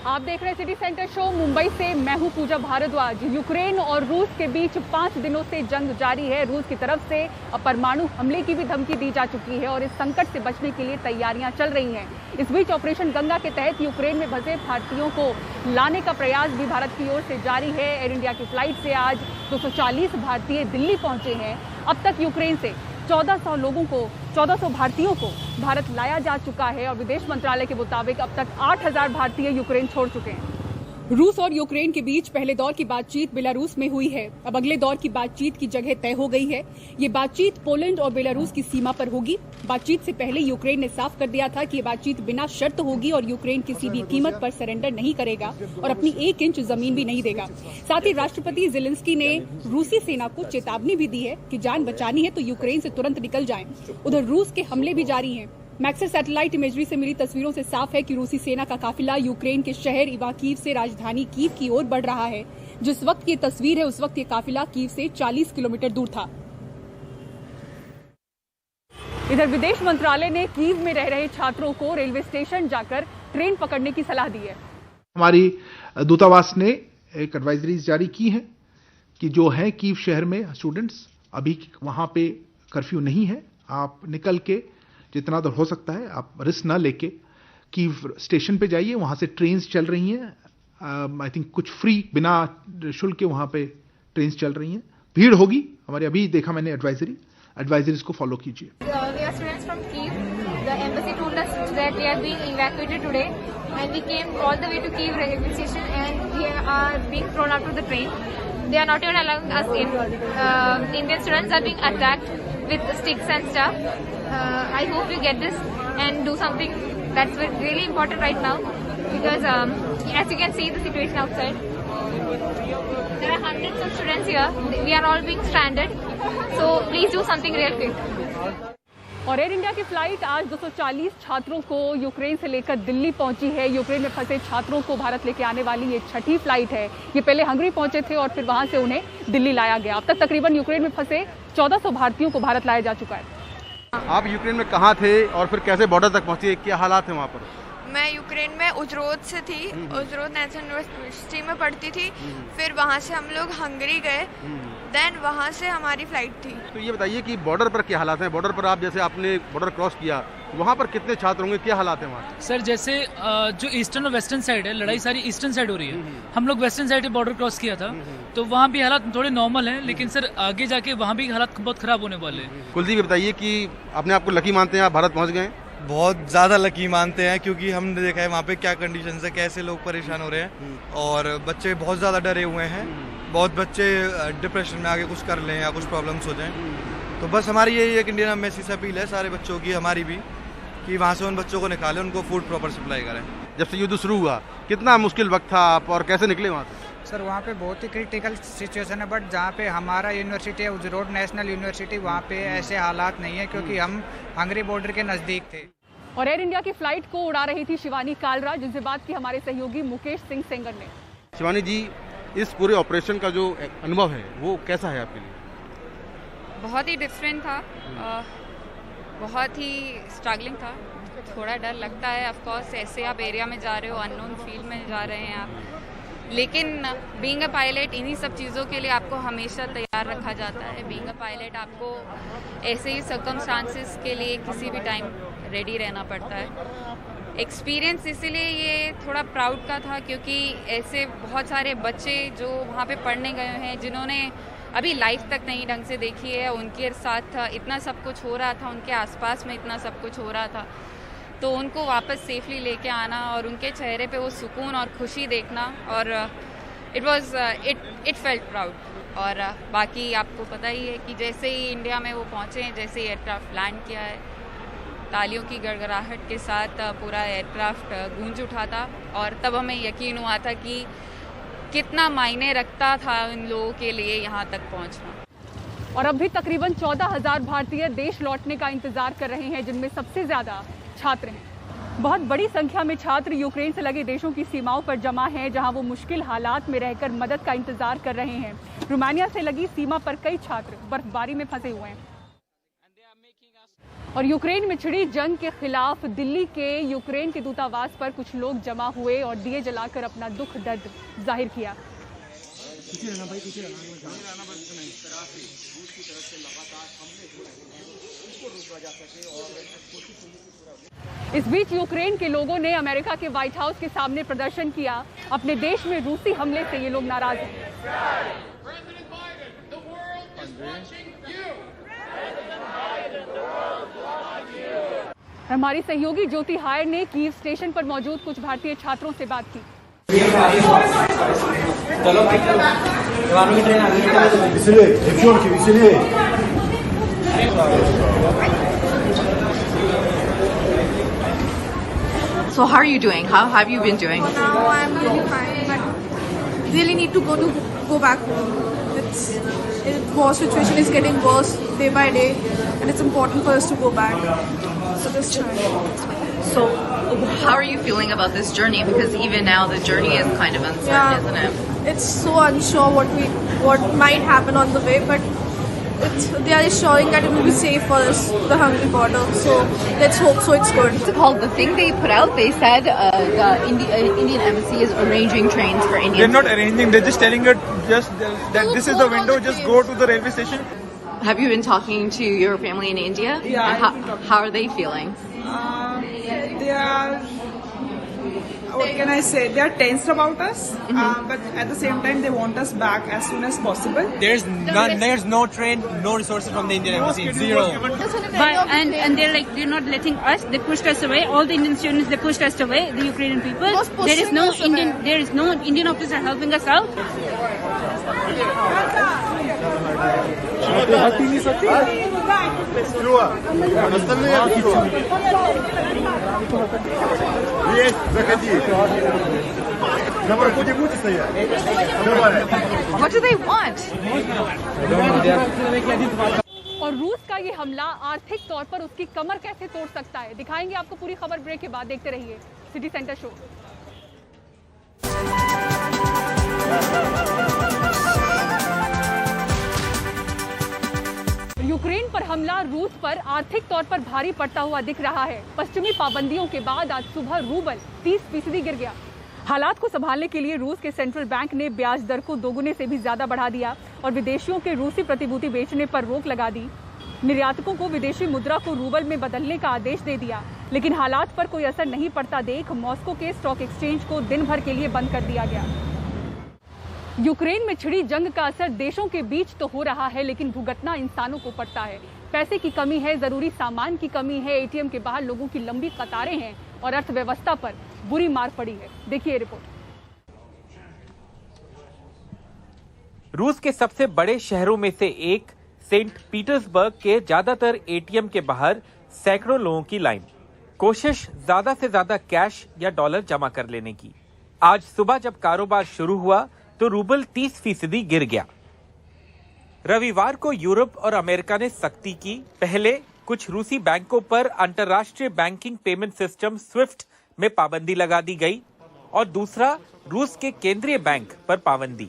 आप देख रहे हैं सिटी सेंटर शो। मुंबई से मैं हूं पूजा भारद्वाज। यूक्रेन और रूस के बीच 5 दिनों से जंग जारी है। रूस की तरफ से परमाणु हमले की भी धमकी दी जा चुकी है और इस संकट से बचने के लिए तैयारियां चल रही हैं। इस बीच ऑपरेशन गंगा के तहत यूक्रेन में फंसे भारतीयों को लाने का प्रयास भी भारत की ओर से जारी है। एयर इंडिया की फ्लाइट से आज 240 भारतीय दिल्ली पहुंचे हैं। अब तक यूक्रेन से 1400 भारतीयों को भारत लाया जा चुका है और विदेश मंत्रालय के मुताबिक अब तक 8000 भारतीय यूक्रेन छोड़ चुके हैं। रूस और यूक्रेन के बीच पहले दौर की बातचीत बेलारूस में हुई है। अब अगले दौर की बातचीत की जगह तय हो गई है। ये बातचीत पोलैंड और बेलारूस की सीमा पर होगी। बातचीत से पहले यूक्रेन ने साफ कर दिया था कि ये बातचीत बिना शर्त होगी और यूक्रेन किसी भी कीमत पर सरेंडर नहीं करेगा और अपनी 1 इंच जमीन भी नहीं देगा। साथ ही राष्ट्रपति ज़ेलेंस्की ने रूसी सेना को चेतावनी भी दी है कि जान बचानी है तो यूक्रेन से तुरंत निकल जाएं। उधर रूस के हमले भी जारी हैं। मैक्सर सैटेलाइट इमेजरी से मिली तस्वीरों से साफ है कि रूसी सेना का काफिला यूक्रेन के शहर इवाकीव से राजधानी कीव की ओर बढ़ रहा है। जिस वक्त ये तस्वीर है उस वक्त ये काफिला कीव से 40 किलोमीटर दूर था। इधर विदेश मंत्रालय ने कीव में रह रहे छात्रों को रेलवे स्टेशन जाकर ट्रेन पकड़ने की सलाह दी है। हमारी दूतावास ने एक एडवाइजरी जारी की है कि जो है कीव शहर में स्टूडेंट्स, अभी वहां पे कर्फ्यू नहीं है। आप निकल के जितना दूर हो सकता है आप रिस्क ना लेके कीव स्टेशन पे जाइए। वहां से ट्रेन्स चल रही हैं। आई थिंक कुछ फ्री, बिना शुल्क के वहां पे ट्रेन्स चल रही हैं। भीड़ होगी, हमारे अभी देखा मैंने एडवाइजरीज को फॉलो कीजिए। We are students from Kyiv. The embassy told us that we are being evacuated today, and we came all the way to Kyiv railway station, and we are being thrown out of the train. They are not even allowing us in. Indian students are being attacked with sticks and stuff. I hope we get this and do something that's really important right now, because as you can see the situation outside, there are hundreds of students here. We are all being stranded, so please do something real quick. और air India की flight आज 240 छात्रों को Ukraine से लेकर दिल्ली पहुंची है। Ukraine में फंसे छात्रों को भारत लेके आने वाली ये 6ठी फ्लाइट है। ये पहले हंगरी पहुंचे थे और फिर वहां से उन्हें दिल्ली लाया गया। अब तक तकरीबन यूक्रेन में फंसे 1400 भारतीयों को भारत लाया जा चुका है। आप यूक्रेन में कहाँ थे और फिर कैसे बॉर्डर तक पहुंचे, क्या हालात है वहाँ पर? मैं यूक्रेन में उजरोद से थी। उजरोद नेशनल यूनिवर्सिटी में पढ़ती थी। फिर वहाँ से हम लोग हंगरी गए, देन वहाँ से हमारी फ्लाइट थी। तो ये बताइए कि बॉर्डर पर क्या हालात हैं? बॉर्डर पर आप जैसे आपने बॉर्डर क्रॉस किया, वहाँ पर कितने छात्र होंगे, क्या हालात हैं वहाँ? सर जैसे जो ईस्टर्न और वेस्टर्न साइड है, लड़ाई सारी ईस्टर्न साइड हो रही है। हम लोग वेस्टर्न साइड से बॉर्डर क्रॉस किया था, तो वहाँ भी हालात थोड़े नॉर्मल हैं, लेकिन सर आगे जाके वहाँ भी हालात बहुत खराब होने वाले हैं। कुलदीप ये बताइए कि अपने आप को लकी मानते हैं, आप भारत पहुँच गए? बहुत ज़्यादा लकी मानते हैं, क्योंकि हमने देखा है वहाँ पे क्या कंडीशन है, कैसे लोग परेशान हो रहे हैं और बच्चे बहुत ज़्यादा डरे हुए हैं। बहुत बच्चे डिप्रेशन में आगे कुछ कर लें या कुछ प्रॉब्लम्स हो जाएं। तो बस हमारी यही एक इंडियन एम्बेसी से अपील है सारे बच्चों की, हमारी भी, कि वहाँ से उन बच्चों को निकालें, उनको फूड प्रॉपर सप्लाई करें। जब से युद्ध शुरू हुआ कितना मुश्किल वक्त था आप और कैसे निकले वहाँ से? सर वहाँ पे बहुत ही क्रिटिकल सिचुएशन है, बट जहाँ पे हमारा यूनिवर्सिटी है उजरोड नेशनल यूनिवर्सिटी, वहाँ पे ऐसे हालात नहीं है क्योंकि हम हंगरी बॉर्डर के नज़दीक थे। और एयर इंडिया की फ्लाइट को उड़ा रही थी शिवानी कालरा, जिनसे बात की हमारे सहयोगी मुकेश सिंह सेंगर ने। शिवानी जी, इस पूरे ऑपरेशन का जो अनुभव है वो कैसा है आपके लिए? बहुत ही डिफरेंट था, बहुत ही स्ट्रगलिंग था, थोड़ा डर लगता है। ऑफ कोर्स ऐसे आप एरिया में जा रहे हो, अननोन फील्ड में जा रहे हैं आप, लेकिन बीइंग अ पायलट इन्हीं सब चीज़ों के लिए आपको हमेशा तैयार रखा जाता है। बीइंग अ पायलट आपको ऐसे ही सर्कमस्टांसेस के लिए किसी भी टाइम रेडी रहना पड़ता है। एक्सपीरियंस इसीलिए ये थोड़ा प्राउड का था क्योंकि ऐसे बहुत सारे बच्चे जो वहाँ पे पढ़ने गए हैं, जिन्होंने अभी लाइफ तक नहीं ढंग से देखी है, उनके साथ इतना सब कुछ हो रहा था, उनके आसपास में इतना सब कुछ हो रहा था, तो उनको वापस सेफली लेके आना और उनके चेहरे पे वो सुकून और खुशी देखना, और इट फेल्ट प्राउड। और बाकी आपको पता ही है कि जैसे ही इंडिया में वो पहुँचे हैं, जैसे ही एयरक्राफ्ट लैंड किया है, तालियों की गड़गड़ाहट के साथ पूरा एयरक्राफ्ट गूंज उठा था और तब हमें यकीन हुआ था कि कितना मायने रखता था इन लोगों के लिए यहाँ तक पहुँचना। और अब भी तकरीबन 14,000 भारतीय देश लौटने का इंतजार कर रहे हैं, जिनमें सबसे ज्यादा छात्र हैं। बहुत बड़ी संख्या में छात्र यूक्रेन से लगे देशों की सीमाओं पर जमा हैं, जहां वो मुश्किल हालात में रहकर मदद का इंतजार कर रहे हैं। रोमानिया से लगी सीमा पर कई छात्र बर्फबारी में फंसे हुए हैं। और यूक्रेन में छिड़ी जंग के खिलाफ दिल्ली के यूक्रेन के दूतावास पर कुछ लोग जमा हुए और दिए जलाकर अपना दुख दर्द जाहिर किया। इस बीच यूक्रेन के लोगों ने अमेरिका के व्हाइट हाउस के सामने प्रदर्शन किया। अपने देश में रूसी हमले से ये लोग नाराज हैं। हमारी सहयोगी ज्योति हायर ने कीव स्टेशन पर मौजूद कुछ भारतीय छात्रों से बात की। So how are you doing? How have you been doing? Now I'm really fine, but really need to go back home. The war situation is getting worse day by day, and it's important for us to go back. So just trying. So how are you feeling about this journey? Because even now the journey is kind of uncertain, isn't it? It's so unsure what might happen on the way, but they are assuring that it will be safe for us, the Hungary border. So let's hope so. It's good. What's it called? The thing they put out, they said the Indian embassy is arranging trains for Indians. They're not arranging. They're just telling it that this is the window. Just go to the railway station. Have you been talking to your family in India? Yeah. How are they feeling? They are. What can I say? They are tensed about us, but at the same time, they want us back as soon as possible. There's no train, no resources from the Indian embassy. Zero. And they're not letting us. They pushed us away. All the Indian students, they pushed us away. The Ukrainian people. There is no Indian officer helping us out. What do they want? और रूस का ये हमला आर्थिक तौर पर उसकी कमर कैसे तोड़ सकता है, दिखाएंगे आपको पूरी खबर ब्रेक के बाद। देखते रहिए सिटी सेंटर शो। यूक्रेन पर हमला रूस पर आर्थिक तौर पर भारी पड़ता हुआ दिख रहा है। पश्चिमी पाबंदियों के बाद आज सुबह रूबल 30% गिर गया। हालात को संभालने के लिए रूस के सेंट्रल बैंक ने ब्याज दर को दोगुने से भी ज्यादा बढ़ा दिया और विदेशियों के रूसी प्रतिभूति बेचने पर रोक लगा दी। निर्यातकों को विदेशी मुद्रा को रूबल में बदलने का आदेश दे दिया, लेकिन हालात पर कोई असर नहीं पड़ता देख मॉस्को के स्टॉक एक्सचेंज को दिन भर के लिए बंद कर दिया गया। यूक्रेन में छिड़ी जंग का असर देशों के बीच तो हो रहा है, लेकिन भुगतना इंसानों को पड़ता है। पैसे की कमी है, जरूरी सामान की कमी है, एटीएम के बाहर लोगों की लंबी कतारें हैं और अर्थव्यवस्था पर बुरी मार पड़ी है। देखिए रिपोर्ट। रूस के सबसे बड़े शहरों में से एक सेंट पीटर्सबर्ग के ज्यादातर एटीएम के बाहर सैकड़ों लोगों की लाइन, कोशिश ज्यादा से ज्यादा कैश या डॉलर जमा कर लेने की। आज सुबह जब कारोबार शुरू हुआ तो रूबल 30% गिर गया। रविवार को यूरोप और अमेरिका ने सख्ती की। पहले कुछ रूसी बैंकों पर अंतर्राष्ट्रीय बैंकिंग पेमेंट सिस्टम स्विफ्ट में पाबंदी लगा दी गई और दूसरा रूस के केंद्रीय बैंक पर पाबंदी।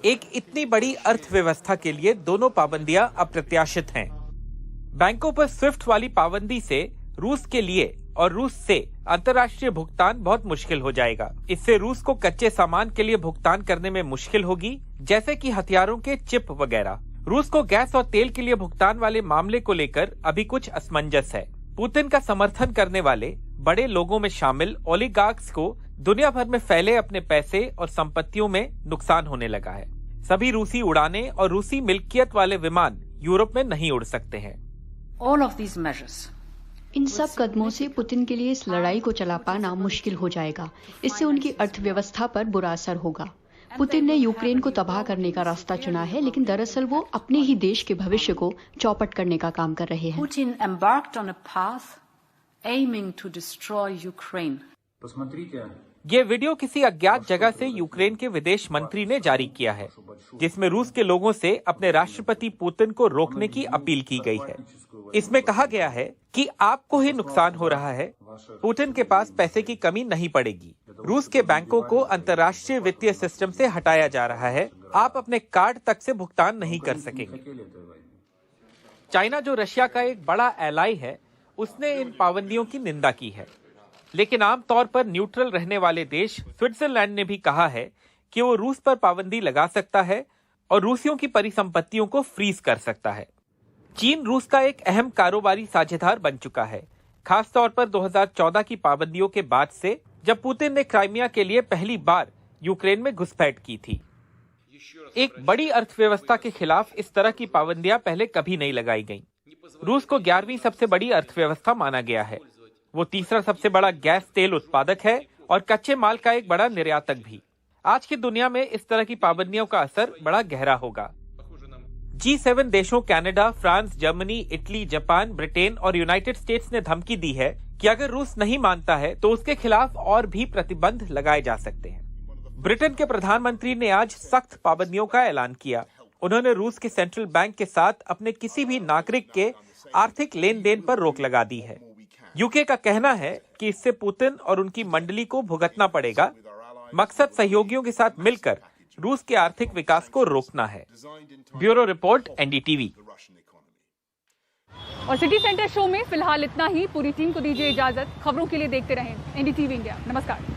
एक इतनी बड़ी अर्थव्यवस्था के लिए दोनों पाबंदियां अप्रत्याशित हैं। बैंकों पर स्विफ्ट वाली पाबंदी से रूस के लिए और रूस से अंतर्राष्ट्रीय भुगतान बहुत मुश्किल हो जाएगा। इससे रूस को कच्चे सामान के लिए भुगतान करने में मुश्किल होगी, जैसे कि हथियारों के चिप वगैरह। रूस को गैस और तेल के लिए भुगतान वाले मामले को लेकर अभी कुछ असमंजस है। पुतिन का समर्थन करने वाले बड़े लोगों में शामिल ओलिगार्क्स को दुनिया भर में फैले अपने पैसे और संपत्तियों में नुकसान होने लगा है। सभी रूसी उड़ानें और रूसी मिल्कियत वाले विमान यूरोप में नहीं उड़ सकते हैं। इन सब कदमों से पुतिन के लिए इस लड़ाई को चला पाना मुश्किल हो जाएगा। इससे उनकी अर्थव्यवस्था पर बुरा असर होगा। पुतिन ने यूक्रेन को तबाह करने का रास्ता चुना है, लेकिन दरअसल वो अपने ही देश के भविष्य को चौपट करने का काम कर रहे हैं। Putin embarked on a path aiming to destroy Ukraine. ये वीडियो किसी अज्ञात जगह से यूक्रेन के विदेश मंत्री ने जारी किया है, जिसमें रूस के लोगों से अपने राष्ट्रपति पुतिन को रोकने की अपील की गई है। इसमें कहा गया है कि आपको ही नुकसान हो रहा है, पुतिन के पास पैसे की कमी नहीं पड़ेगी। रूस के बैंकों को अंतर्राष्ट्रीय वित्तीय सिस्टम से हटाया जा रहा है, आप अपने कार्ड तक से भुगतान नहीं कर सकेंगे। चाइना, जो रशिया का एक बड़ा एलाई है, उसने इन पाबंदियों की निंदा की है। लेकिन आमतौर पर न्यूट्रल रहने वाले देश स्विट्जरलैंड ने भी कहा है कि वो रूस पर पाबंदी लगा सकता है और रूसियों की परिसंपत्तियों को फ्रीज कर सकता है। चीन रूस का एक अहम कारोबारी साझेदार बन चुका है, खासतौर पर 2014 की पाबंदियों के बाद से, जब पुतिन ने क्राइमिया के लिए पहली बार यूक्रेन में घुसपैठ की थी। एक बड़ी अर्थव्यवस्था के खिलाफ इस तरह की पाबंदियां पहले कभी नहीं लगाई गईं। रूस को 11वीं सबसे बड़ी अर्थव्यवस्था माना गया है। वो तीसरा सबसे बड़ा गैस तेल उत्पादक है और कच्चे माल का एक बड़ा निर्यातक भी। आज की दुनिया में इस तरह की पाबंदियों का असर बड़ा गहरा होगा। G7 देशों Canada, France, Germany, Italy, Japan, Britain और यूनाइटेड स्टेट्स ने धमकी दी है कि अगर रूस नहीं मानता है तो उसके खिलाफ और भी प्रतिबंध लगाए जा सकते हैं। ब्रिटेन के प्रधानमंत्री ने आज सख्त पाबंदियों का ऐलान किया। उन्होंने रूस के सेंट्रल बैंक के साथ अपने किसी भी नागरिक के आर्थिक लेन देन पर रोक लगा दी है। यूके का कहना है कि इससे पुतिन और उनकी मंडली को भुगतना पड़ेगा। मकसद सहयोगियों के साथ मिलकर रूस के आर्थिक विकास को रोकना है। Bureau report, NDTV. और सिटी सेंटर शो में फिलहाल इतना ही। पूरी टीम को दीजिए इजाजत। खबरों के लिए देखते रहें एनडीटीवी इंडिया। नमस्कार।